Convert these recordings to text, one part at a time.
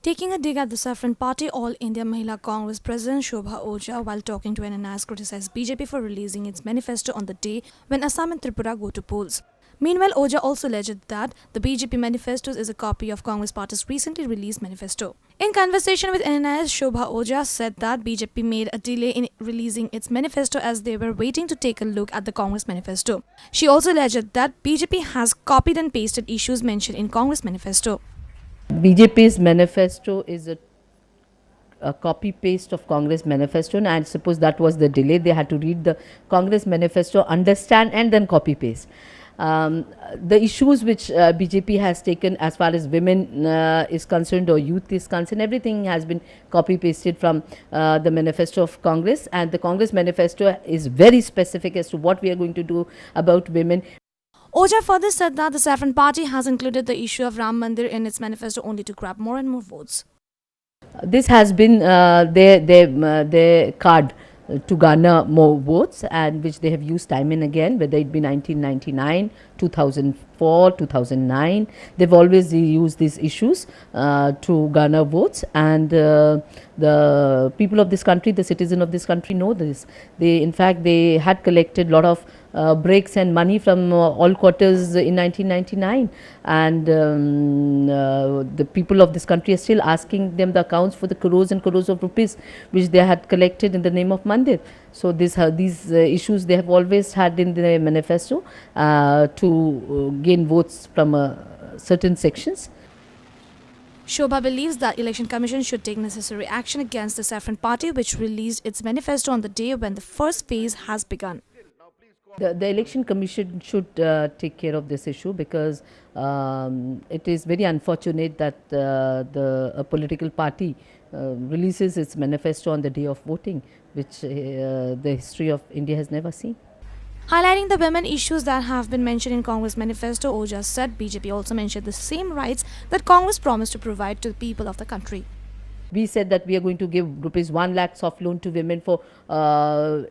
Taking a dig at the Saffron Party, All India Mahila Congress President Shobha Ojha, while talking to NNIS, criticized BJP for releasing its manifesto on the day when Assam and Tripura go to polls. Meanwhile, Ojha also alleged that the BJP manifesto is a copy of Congress Party's recently released manifesto. In conversation with NNIS, Shobha Ojha said that BJP made a delay in releasing its manifesto as they were waiting to take a look at the Congress manifesto. She also alleged that BJP has copied and pasted issues mentioned in Congress manifesto. BJP's manifesto is a copy paste of Congress manifesto, and I suppose that was the delay. They had to read the Congress manifesto, understand, and then copy paste. The issues which BJP has taken as far as women is concerned or youth is concerned, everything has been copy pasted from the manifesto of Congress, and the Congress manifesto is very specific as to what we are going to do about women. Ojha further said that the Saffron Party has included the issue of Ram Mandir in its manifesto only to grab more and more votes. This has been their card to garner more votes, and which they have used time and again, whether it be 1999, 2004, 2009. They've always used these issues to garner votes, and the people of this country, the citizen of this country know this. In fact, they had collected a lot of breaks and money from all quarters in 1999, and the people of this country are still asking them the accounts for the crores and crores of rupees which they had collected in the name of Mandir. So these issues they have always had in their manifesto to gain votes from certain sections. Shobha believes that Election Commission should take necessary action against the Saffron Party, which released its manifesto on the day when the first phase has begun. The Election Commission should take care of this issue, because it is very unfortunate that a political party releases its manifesto on the day of voting, which the history of India has never seen. Highlighting the women issues that have been mentioned in Congress manifesto, Ojha said BJP also mentioned the same rights that Congress promised to provide to the people of the country. We said that we are going to give rupees 1 lakh soft loan to women for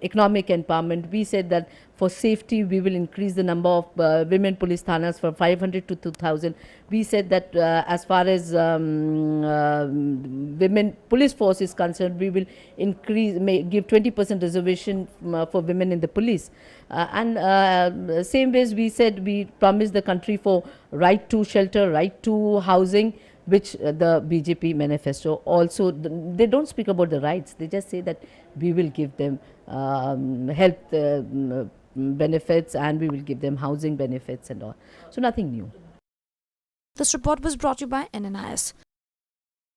economic empowerment. We said that for safety we will increase the number of women police thanas from 500 to 2000. We said that as far as women police force is concerned, we will give 20% reservation for women in the police. And same ways we said we promised the country for right to shelter, right to housing, which the BJP manifesto also, they don't speak about the rights. They just say that we will give them health benefits, and we will give them housing benefits and all. So nothing new. This report was brought to you by NNIS.